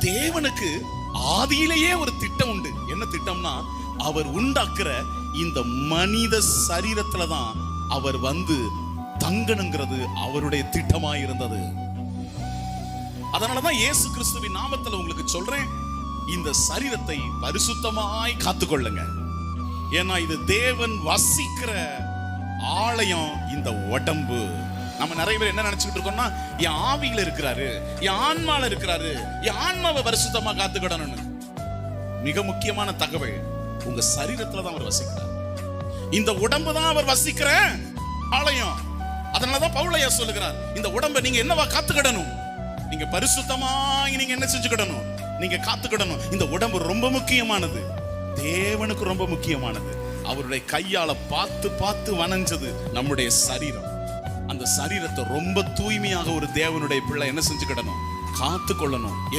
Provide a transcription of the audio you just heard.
தேவனுக்கு ஆதியிலேயே ஒரு திட்டம் உண்டு. என்ன திட்டம்னா, அவர் உண்டாக்குற இந்த மனித சரீரத்துலதான் அவர் வந்து தங்கணுங்கிறது அவருடைய திட்டமாயிருந்தது. அதனாலதான் இயேசு கிறிஸ்துவின் நாமத்துல உங்களுக்கு சொல்றேன், இந்த சரீரத்தை பரிசுத்தமாய் காத்துக்கொள்ளுங்க. ஏன்னா இது தேவன் வசிக்கிற ஆலயம் இந்த உடம்பு. நம்ம நிறைய பேர் என்ன நினைச்சுக்கிட்டு இருக்கோம்னா, என் ஆவியில இருக்கிறாரு, என் ஆன்மால இருக்கிறாரு, என் ஆன்மாவை பரிசுத்தமா காத்துக்கிடணும்னு. மிக முக்கியமான தகவல், உங்க சரீரத்துல தான் அவர் வசிக்கிறார். இந்த உடம்பு தான் அவர் வசிக்கிற ஆலயம். அதனாலதான் பவுலையா சொல்லுகிறார், இந்த உடம்பை நீங்க என்னவா காத்துக்கிடணும்? நீங்க பரிசுத்தமா நீங்க என்ன செஞ்சுக்கிடணும்? நீங்க காத்துக்கிடணும். இந்த உடம்பு ரொம்ப முக்கியமானது, தேவனுக்கு ரொம்ப முக்கியமானது. அவருடைய கையால பார்த்து பார்த்து வணஞ்சது நம்முடைய சரீரம். அந்த சரீரத்தை ரொம்ப தூய்மையாக ஒரு தேவனுடைய பிள்ளை என்ன செஞ்சுக்கிடணும்? காத்து கொள்ளணும்.